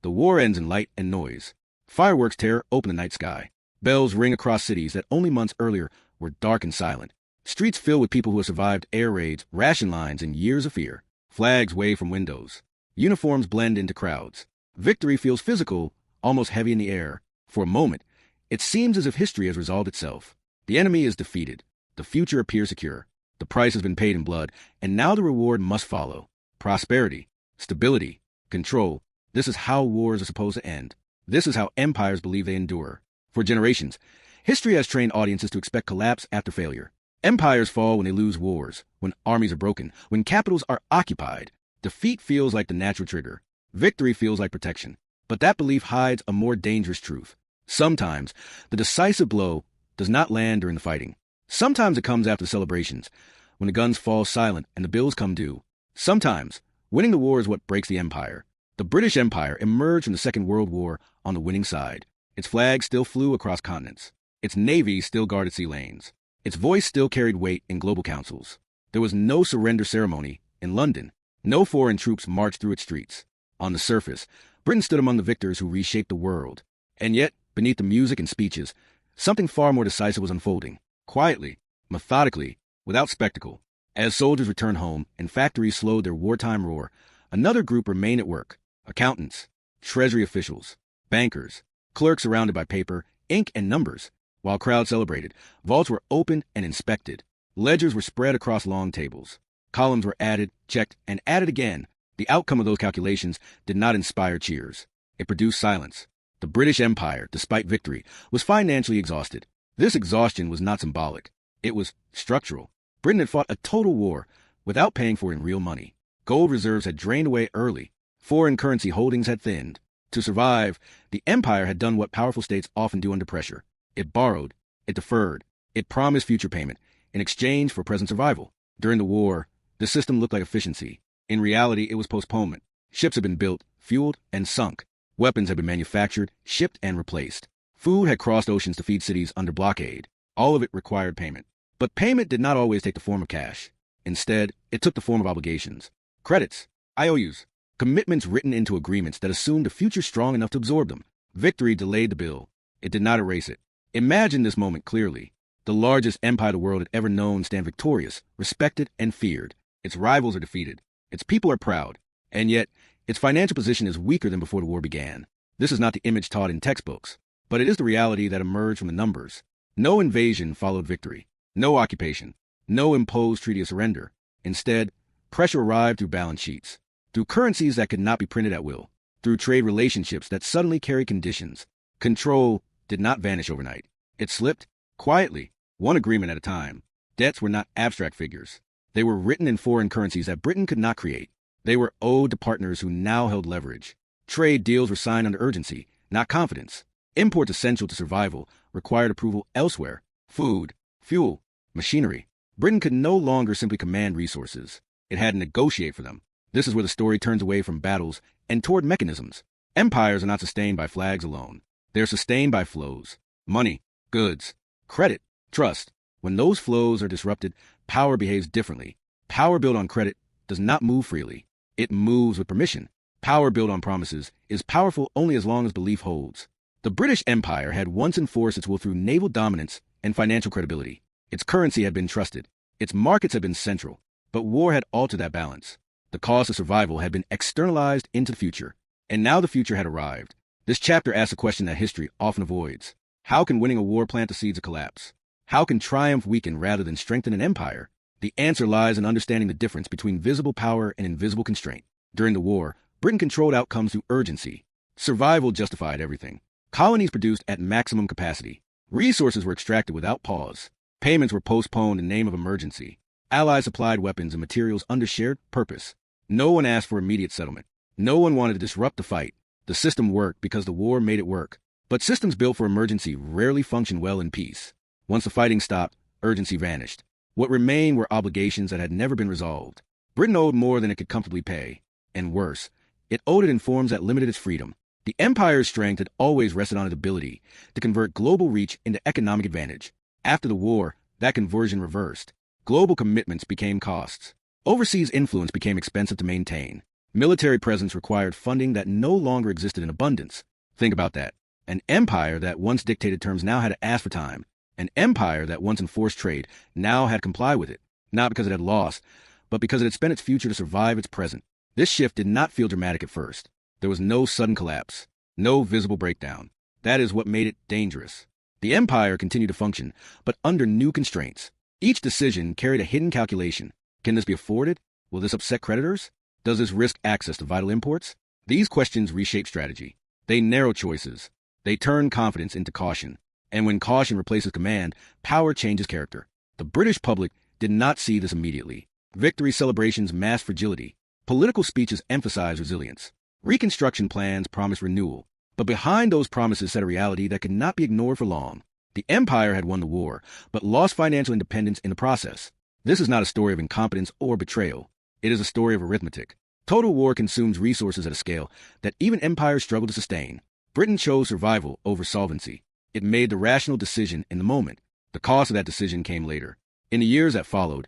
The war ends in light and noise. Fireworks tear open the night sky. Bells ring across cities that only months earlier were dark and silent. Streets fill with people who have survived air raids, ration lines, and years of fear. Flags wave from windows. Uniforms blend into crowds. Victory feels physical, almost heavy in the air. For a moment, it seems as if history has resolved itself. The enemy is defeated. The future appears secure. The price has been paid in blood, and now the reward must follow. Prosperity, stability, control. This is how wars are supposed to end. This is how empires believe they endure. For generations, history has trained audiences to expect collapse after failure. Empires fall when they lose wars, when armies are broken, when capitals are occupied. Defeat feels like the natural trigger. Victory feels like protection. But that belief hides a more dangerous truth. Sometimes, the decisive blow does not land during the fighting. Sometimes it comes after the celebrations, when the guns fall silent and the bills come due. Sometimes, winning the war is what breaks the empire. The British Empire emerged from the Second World War on the winning side. Its flag still flew across continents. Its navy still guarded sea lanes. Its voice still carried weight in global councils. There was no surrender ceremony in London. No foreign troops marched through its streets. On the surface, Britain stood among the victors who reshaped the world. And yet, beneath the music and speeches, something far more decisive was unfolding. Quietly, methodically, without spectacle. As soldiers returned home and factories slowed their wartime roar, another group remained at work. Accountants, treasury officials, bankers, clerks surrounded by paper, ink, and numbers. While crowds celebrated, vaults were opened and inspected. Ledgers were spread across long tables. Columns were added, checked, and added again. The outcome of those calculations did not inspire cheers. It produced silence. The British Empire, despite victory, was financially exhausted. This exhaustion was not symbolic. It was structural. Britain had fought a total war without paying for it in real money. Gold reserves had drained away early. Foreign currency holdings had thinned. To survive, the empire had done what powerful states often do under pressure. It borrowed. It deferred. It promised future payment in exchange for present survival. During the war, the system looked like efficiency. In reality, it was postponement. Ships had been built, fueled, and sunk. Weapons had been manufactured, shipped, and replaced. Food had crossed oceans to feed cities under blockade. All of it required payment. But payment did not always take the form of cash. Instead, it took the form of obligations. Credits, IOUs, commitments written into agreements that assumed a future strong enough to absorb them. Victory delayed the bill. It did not erase it. Imagine this moment clearly. The largest empire the world had ever known stand victorious, respected, and feared. Its rivals are defeated. Its people are proud. And yet, its financial position is weaker than before the war began. This is not the image taught in textbooks, but it is the reality that emerged from the numbers. No invasion followed victory. No occupation. No imposed treaty of surrender. Instead, pressure arrived through balance sheets, through currencies that could not be printed at will, through trade relationships that suddenly carried conditions. Control did not vanish overnight. It slipped, quietly, one agreement at a time. Debts were not abstract figures. They were written in foreign currencies that Britain could not create. They were owed to partners who now held leverage. Trade deals were signed under urgency, not confidence. Imports essential to survival required approval elsewhere. Food, fuel, machinery. Britain could no longer simply command resources. It had to negotiate for them. This is where the story turns away from battles and toward mechanisms. Empires are not sustained by flags alone. They are sustained by flows. Money, goods, credit, trust. When those flows are disrupted, power behaves differently. Power built on credit does not move freely. It moves with permission. Power built on promises is powerful only as long as belief holds. The British Empire had once enforced its will through naval dominance and financial credibility. Its currency had been trusted. Its markets had been central. But war had altered that balance. The cost of survival had been externalized into the future. And now the future had arrived. This chapter asks a question that history often avoids. How can winning a war plant the seeds of collapse? How can triumph weaken rather than strengthen an empire? The answer lies in understanding the difference between visible power and invisible constraint. During the war, Britain controlled outcomes through urgency. Survival justified everything. Colonies produced at maximum capacity. Resources were extracted without pause. Payments were postponed in the name of emergency. Allies supplied weapons and materials under shared purpose. No one asked for immediate settlement. No one wanted to disrupt the fight. The system worked because the war made it work. But systems built for emergency rarely function well in peace. Once the fighting stopped, urgency vanished. What remained were obligations that had never been resolved. Britain owed more than it could comfortably pay. And worse, it owed it in forms that limited its freedom. The empire's strength had always rested on its ability to convert global reach into economic advantage. After the war, that conversion reversed. Global commitments became costs. Overseas influence became expensive to maintain. Military presence required funding that no longer existed in abundance. Think about that. An empire that once dictated terms now had to ask for time. An empire that once enforced trade now had to comply with it, not because it had lost, but because it had spent its future to survive its present. This shift did not feel dramatic at first. There was no sudden collapse, no visible breakdown. That is what made it dangerous. The empire continued to function, but under new constraints. Each decision carried a hidden calculation. Can this be afforded? Will this upset creditors? Does this risk access to vital imports? These questions reshape strategy. They narrow choices. They turn confidence into caution. And when caution replaces command, power changes character. The British public did not see this immediately. Victory celebrations masked fragility. Political speeches emphasized resilience. Reconstruction plans promised renewal. But behind those promises sat a reality that could not be ignored for long. The empire had won the war, but lost financial independence in the process. This is not a story of incompetence or betrayal. It is a story of arithmetic. Total war consumes resources at a scale that even empires struggle to sustain. Britain chose survival over solvency. It made the rational decision in the moment. The cost of that decision came later. In the years that followed,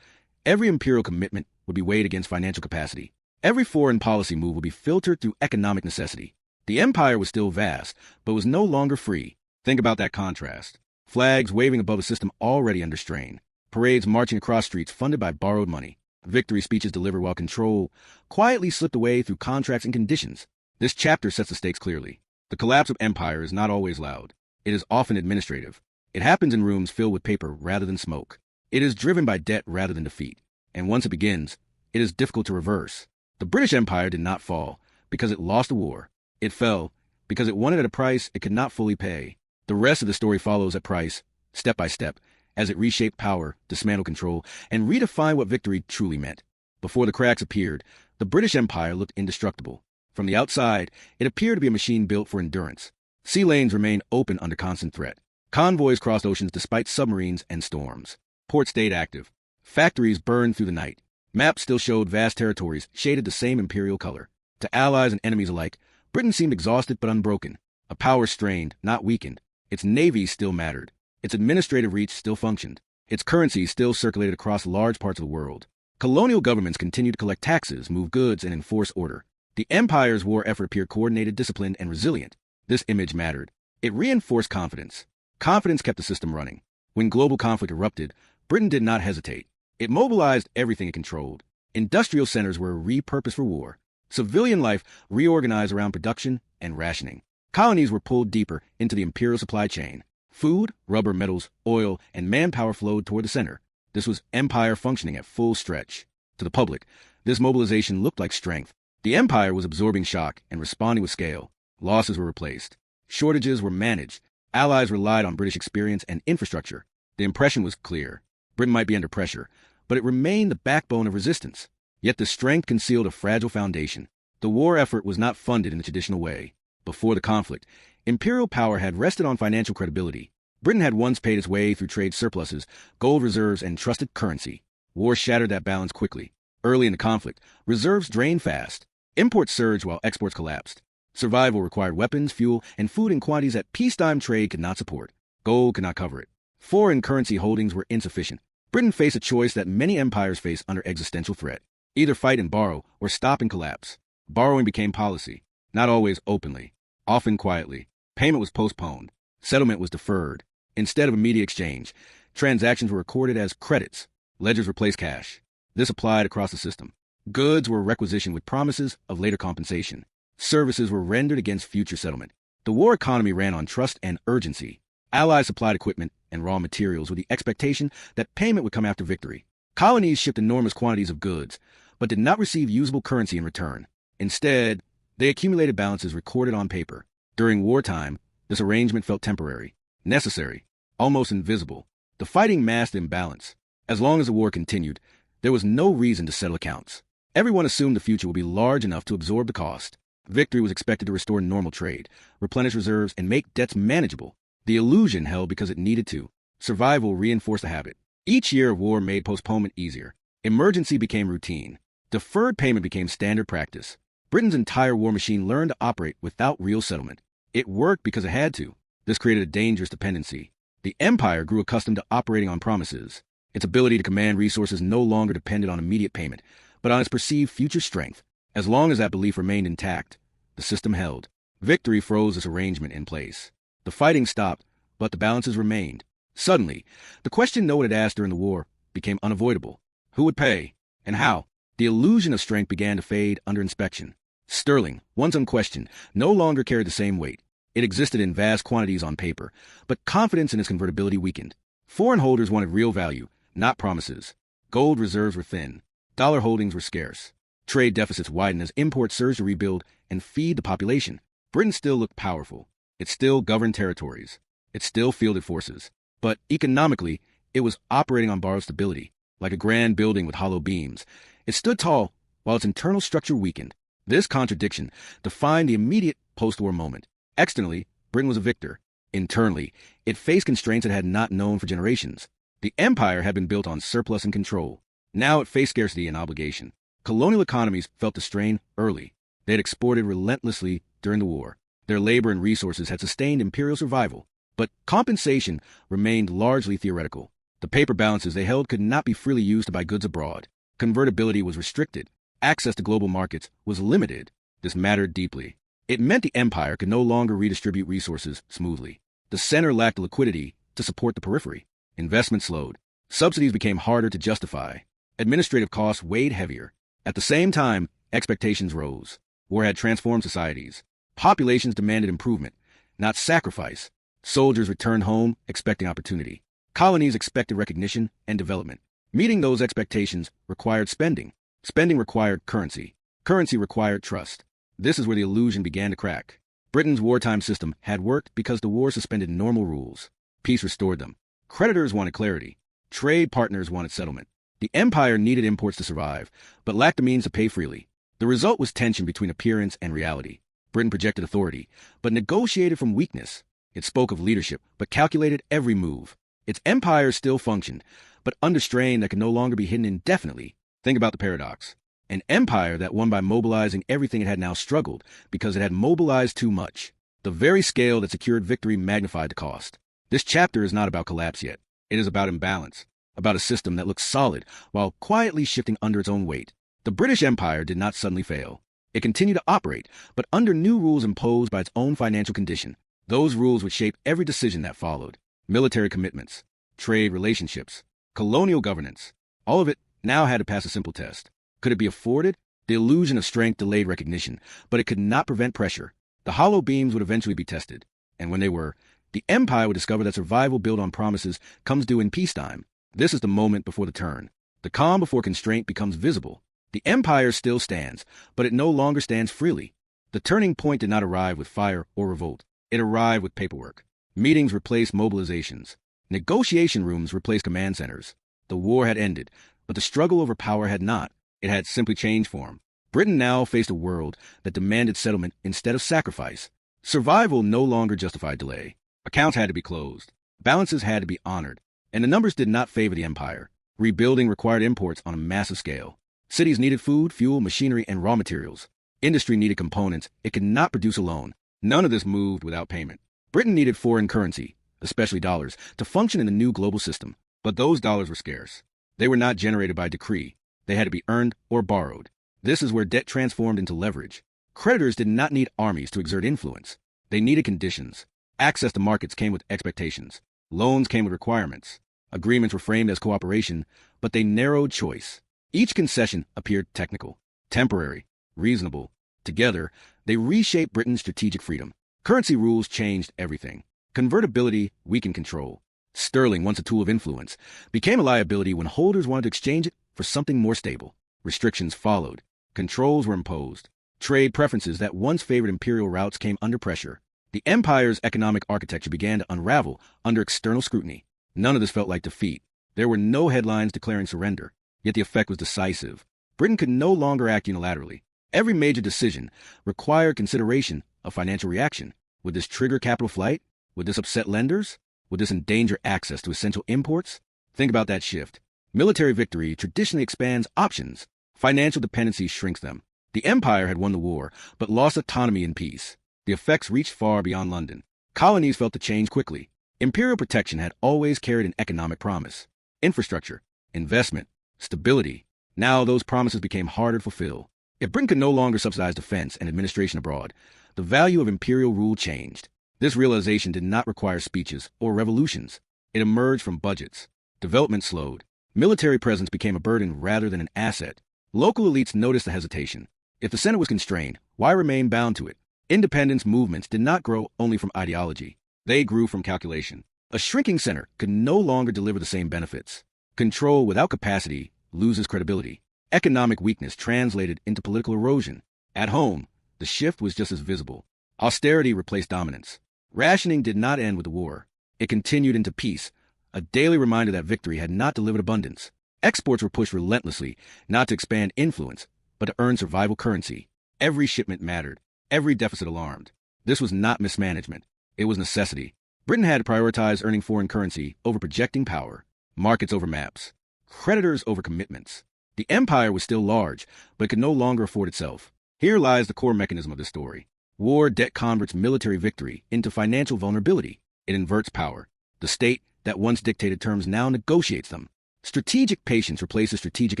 every imperial commitment would be weighed against financial capacity. Every foreign policy move would be filtered through economic necessity. The empire was still vast, but was no longer free. Think about that contrast. Flags waving above a system already under strain. Parades marching across streets funded by borrowed money. Victory speeches delivered while control quietly slipped away through contracts and conditions. This chapter sets the stakes clearly. The collapse of empire is not always loud. It is often administrative. It happens in rooms filled with paper rather than smoke. It is driven by debt rather than defeat. And once it begins, it is difficult to reverse. The British Empire did not fall because it lost a war. It fell because it won it at a price it could not fully pay. The rest of the story follows that price, step by step, as it reshaped power, dismantled control, and redefined what victory truly meant. Before the cracks appeared, the British Empire looked indestructible. From the outside, it appeared to be a machine built for endurance. Sea lanes remained open under constant threat. Convoys crossed oceans despite submarines and storms. Ports stayed active. Factories burned through the night. Maps still showed vast territories shaded the same imperial color. To allies and enemies alike, Britain seemed exhausted but unbroken. A power strained, not weakened. Its navy still mattered. Its administrative reach still functioned. Its currency still circulated across large parts of the world. Colonial governments continued to collect taxes, move goods, and enforce order. The empire's war effort appeared coordinated, disciplined, and resilient. This image mattered. It reinforced confidence. Confidence kept the system running. When global conflict erupted, Britain did not hesitate. It mobilized everything it controlled. Industrial centers were repurposed for war. Civilian life reorganized around production and rationing. Colonies were pulled deeper into the imperial supply chain. Food, rubber, metals, oil, and manpower flowed toward the center. This was empire functioning at full stretch. To the public, this mobilization looked like strength. The empire was absorbing shock and responding with scale. Losses were replaced. Shortages were managed. Allies relied on British experience and infrastructure. The impression was clear. Britain might be under pressure, but it remained the backbone of resistance. Yet the strength concealed a fragile foundation. The war effort was not funded in the traditional way. Before the conflict, imperial power had rested on financial credibility. Britain had once paid its way through trade surpluses, gold reserves, and trusted currency. War shattered that balance quickly. Early in the conflict, reserves drained fast. Imports surged while exports collapsed. Survival required weapons, fuel, and food in quantities that peacetime trade could not support. Gold could not cover it. Foreign currency holdings were insufficient. Britain faced a choice that many empires face under existential threat. Either fight and borrow, or stop and collapse. Borrowing became policy, not always openly, often quietly. Payment was postponed. Settlement was deferred. Instead of immediate exchange, transactions were recorded as credits. Ledgers replaced cash. This applied across the system. Goods were requisitioned with promises of later compensation. Services were rendered against future settlement. The war economy ran on trust and urgency. Allies supplied equipment and raw materials with the expectation that payment would come after victory. Colonies shipped enormous quantities of goods, but did not receive usable currency in return. Instead, they accumulated balances recorded on paper. During wartime, this arrangement felt temporary, necessary, almost invisible. The fighting masked imbalance. As long as the war continued, there was no reason to settle accounts. Everyone assumed the future would be large enough to absorb the cost. Victory was expected to restore normal trade, replenish reserves, and make debts manageable. The illusion held because it needed to. Survival reinforced the habit. Each year of war made postponement easier. Emergency became routine. Deferred payment became standard practice. Britain's entire war machine learned to operate without real settlement. It worked because it had to. This created a dangerous dependency. The empire grew accustomed to operating on promises. Its ability to command resources no longer depended on immediate payment, but on its perceived future strength. As long as that belief remained intact, the system held. Victory froze this arrangement in place. The fighting stopped, but the balances remained. Suddenly, the question no one had asked during the war became unavoidable. Who would pay? And how? The illusion of strength began to fade under inspection. Sterling, once unquestioned, no longer carried the same weight. It existed in vast quantities on paper, but confidence in its convertibility weakened. Foreign holders wanted real value, not promises. Gold reserves were thin. Dollar holdings were scarce. Trade deficits widened as imports surged to rebuild and feed the population. Britain still looked powerful. It still governed territories. It still fielded forces. But economically, it was operating on borrowed stability, like a grand building with hollow beams. It stood tall, while its internal structure weakened. This contradiction defined the immediate post-war moment. Externally, Britain was a victor. Internally, it faced constraints it had not known for generations. The empire had been built on surplus and control. Now it faced scarcity and obligation. Colonial economies felt the strain early. They had exported relentlessly during the war. Their labor and resources had sustained imperial survival. But compensation remained largely theoretical. The paper balances they held could not be freely used to buy goods abroad. Convertibility was restricted. Access to global markets was limited. This mattered deeply. It meant the empire could no longer redistribute resources smoothly. The center lacked the liquidity to support the periphery. Investment slowed. Subsidies became harder to justify. Administrative costs weighed heavier. At the same time, expectations rose. War had transformed societies. Populations demanded improvement, not sacrifice. Soldiers returned home expecting opportunity. Colonies expected recognition and development. Meeting those expectations required spending. Spending required currency. Currency required trust. This is where the illusion began to crack. Britain's wartime system had worked because the war suspended normal rules. Peace restored them. Creditors wanted clarity. Trade partners wanted settlement. The empire needed imports to survive, but lacked the means to pay freely. The result was tension between appearance and reality. Britain projected authority, but negotiated from weakness. It spoke of leadership, but calculated every move. Its empire still functioned, but under strain that could no longer be hidden indefinitely. Think about the paradox. An empire that won by mobilizing everything it had now struggled because it had mobilized too much. The very scale that secured victory magnified the cost. This chapter is not about collapse yet. It is about imbalance, about a system that looks solid while quietly shifting under its own weight. The British Empire did not suddenly fail. It continued to operate, but under new rules imposed by its own financial condition. Those rules would shape every decision that followed. Military commitments, trade relationships, colonial governance. All of it now had to pass a simple test. Could it be afforded? The illusion of strength delayed recognition, but it could not prevent pressure. The hollow beams would eventually be tested. And when they were, the empire would discover that survival built on promises comes due in peacetime. This is the moment before the turn. The calm before constraint becomes visible. The empire still stands, but it no longer stands freely. The turning point did not arrive with fire or revolt. It arrived with paperwork. Meetings replaced mobilizations. Negotiation rooms replaced command centers. The war had ended, but the struggle over power had not. It had simply changed form. Britain now faced a world that demanded settlement instead of sacrifice. Survival no longer justified delay. Accounts had to be closed. Balances had to be honored. And the numbers did not favor the empire. Rebuilding required imports on a massive scale. Cities needed food, fuel, machinery, and raw materials. Industry needed components it could not produce alone. None of this moved without payment. Britain needed foreign currency, especially dollars, to function in the new global system. But those dollars were scarce. They were not generated by decree. They had to be earned or borrowed. This is where debt transformed into leverage. Creditors did not need armies to exert influence. They needed conditions. Access to markets came with expectations. Loans came with requirements. Agreements were framed as cooperation, but they narrowed choice. Each concession appeared technical, temporary, reasonable. Together, they reshaped Britain's strategic freedom. Currency rules changed everything. Convertibility weakened control. Sterling, once a tool of influence, became a liability when holders wanted to exchange it for something more stable. Restrictions followed. Controls were imposed. Trade preferences that once favored imperial routes came under pressure. The empire's economic architecture began to unravel under external scrutiny. None of this felt like defeat. There were no headlines declaring surrender, yet the effect was decisive. Britain could no longer act unilaterally. Every major decision required consideration of financial reaction. Would this trigger capital flight? Would this upset lenders? Would this endanger access to essential imports? Think about that shift. Military victory traditionally expands options. Financial dependency shrinks them. The empire had won the war, but lost autonomy in peace. The effects reached far beyond London. Colonies felt the change quickly. Imperial protection had always carried an economic promise. Infrastructure, investment, stability. Now those promises became harder to fulfill. If Britain could no longer subsidize defense and administration abroad, the value of imperial rule changed. This realization did not require speeches or revolutions. It emerged from budgets. Development slowed. Military presence became a burden rather than an asset. Local elites noticed the hesitation. If the Senate was constrained, why remain bound to it? Independence movements did not grow only from ideology. They grew from calculation. A shrinking center could no longer deliver the same benefits. Control without capacity loses credibility. Economic weakness translated into political erosion. At home, the shift was just as visible. Austerity replaced dominance. Rationing did not end with the war. It continued into peace, a daily reminder that victory had not delivered abundance. Exports were pushed relentlessly, not to expand influence, but to earn survival currency. Every shipment mattered. Every deficit alarmed. This was not mismanagement. It was necessity. Britain had to prioritize earning foreign currency over projecting power, markets over maps, creditors over commitments. The empire was still large, but could no longer afford itself. Here lies the core mechanism of this story. War debt converts military victory into financial vulnerability. It inverts power. The state that once dictated terms now negotiates them. Strategic patience replaces strategic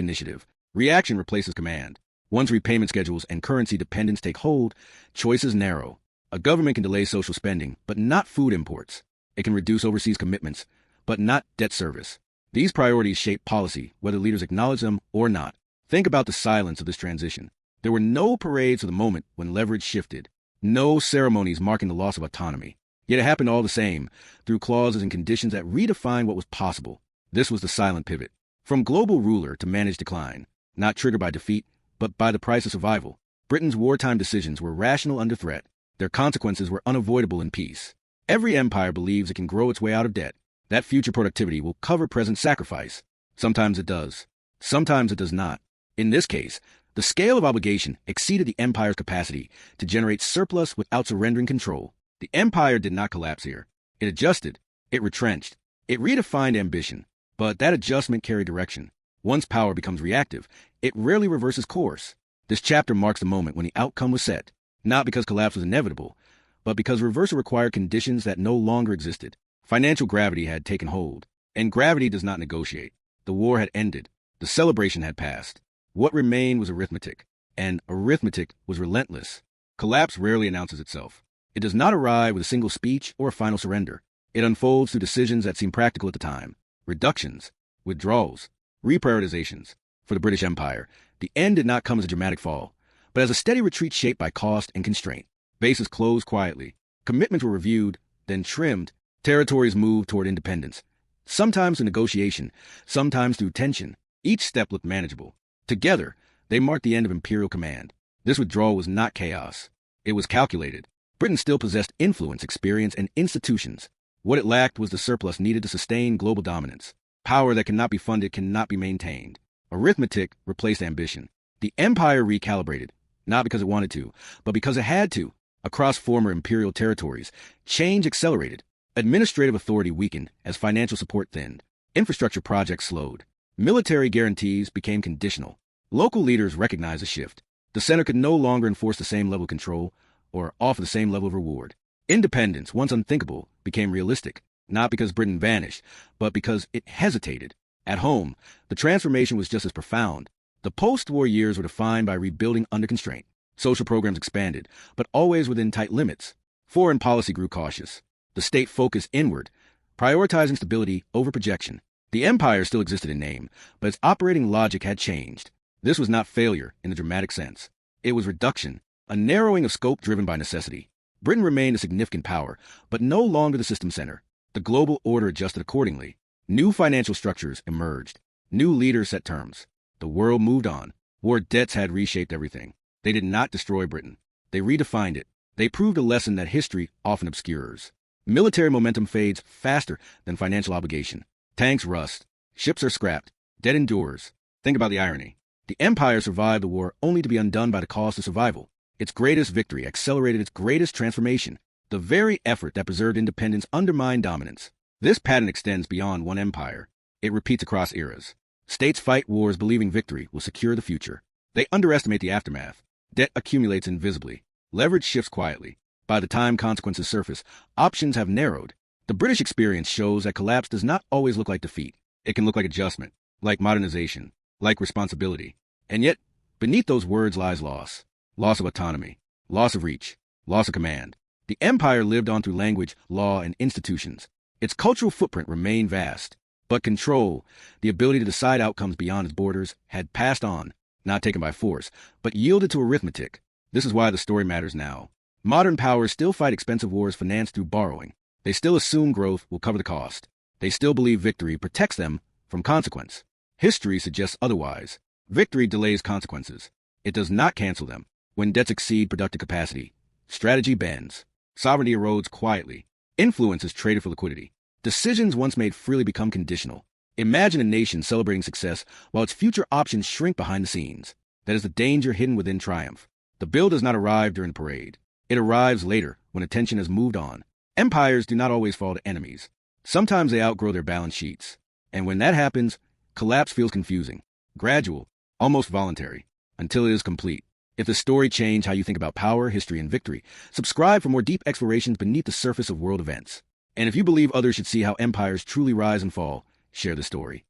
initiative. Reaction replaces command. Once repayment schedules and currency dependence take hold, choices narrow. A government can delay social spending, but not food imports. It can reduce overseas commitments, but not debt service. These priorities shape policy, whether leaders acknowledge them or not. Think about the silence of this transition. There were no parades for the moment when leverage shifted, no ceremonies marking the loss of autonomy. Yet it happened all the same, through clauses and conditions that redefined what was possible. This was the silent pivot. From global ruler to managed decline, not triggered by defeat, but by the price of survival. Britain's wartime decisions were rational under threat. Their consequences were unavoidable in peace. Every empire believes it can grow its way out of debt. That future productivity will cover present sacrifice. Sometimes it does. Sometimes it does not. In this case, the scale of obligation exceeded the empire's capacity to generate surplus without surrendering control. The empire did not collapse here. It adjusted. It retrenched. It redefined ambition. But that adjustment carried direction. Once power becomes reactive, it rarely reverses course. This chapter marks the moment when the outcome was set, not because collapse was inevitable, but because reversal required conditions that no longer existed. Financial gravity had taken hold, and gravity does not negotiate. The war had ended. The celebration had passed. What remained was arithmetic, and arithmetic was relentless. Collapse rarely announces itself. It does not arrive with a single speech or a final surrender. It unfolds through decisions that seem practical at the time. Reductions, withdrawals, reprioritizations. For the British Empire, the end did not come as a dramatic fall, but as a steady retreat shaped by cost and constraint. Bases closed quietly. Commitments were reviewed, then trimmed. Territories moved toward independence. Sometimes through negotiation, sometimes through tension. Each step looked manageable. Together, they marked the end of imperial command. This withdrawal was not chaos. It was calculated. Britain still possessed influence, experience, and institutions. What it lacked was the surplus needed to sustain global dominance. Power that cannot be funded cannot be maintained. Arithmetic replaced ambition. The empire recalibrated, not because it wanted to, but because it had to. Across former imperial territories, change accelerated. Administrative authority weakened as financial support thinned. Infrastructure projects slowed. Military guarantees became conditional. Local leaders recognized the shift. The center could no longer enforce the same level of control or offer the same level of reward. Independence, once unthinkable, became realistic, not because Britain vanished, but because it hesitated. At home, the transformation was just as profound. The post-war years were defined by rebuilding under constraint. Social programs expanded, but always within tight limits. Foreign policy grew cautious. The state focused inward, prioritizing stability over projection. The empire still existed in name, but its operating logic had changed. This was not failure in the dramatic sense. It was reduction, a narrowing of scope driven by necessity. Britain remained a significant power, but no longer the system center. The global order adjusted accordingly. New financial structures emerged. New leaders set terms. The world moved on. War debts had reshaped everything. They did not destroy Britain. They redefined it. They proved a lesson that history often obscures. Military momentum fades faster than financial obligation. Tanks rust. Ships are scrapped. Debt endures. Think about the irony. The empire survived the war only to be undone by the cost of survival. Its greatest victory accelerated its greatest transformation. The very effort that preserved independence undermined dominance. This pattern extends beyond one empire. It repeats across eras. States fight wars believing victory will secure the future. They underestimate the aftermath. Debt accumulates invisibly. Leverage shifts quietly. By the time consequences surface, options have narrowed. The British experience shows that collapse does not always look like defeat. It can look like adjustment, like modernization, like responsibility. And yet, Beneath those words lies loss. Loss of autonomy, loss of reach, loss of command. The empire lived on through language, law, and institutions. Its cultural footprint remained vast. But control, the ability to decide outcomes beyond its borders, had passed on, not taken by force, but yielded to arithmetic. This is why the story matters now. Modern powers still fight expensive wars financed through borrowing. They still assume growth will cover the cost. They still believe victory protects them from consequence. History suggests otherwise. Victory delays consequences. It does not cancel them. When debts exceed productive capacity, strategy bends. Sovereignty erodes quietly. Influence is traded for liquidity. Decisions once made freely become conditional. Imagine a nation celebrating success while its future options shrink behind the scenes. That is the danger hidden within triumph. The bill does not arrive during the parade. It arrives later, when attention has moved on. Empires do not always fall to enemies. Sometimes they outgrow their balance sheets. And when that happens, collapse feels confusing, gradual, almost voluntary, until it is complete. If the story changed how you think about power, history, and victory, subscribe for more deep explorations beneath the surface of world events. And if you believe others should see how empires truly rise and fall, share the story.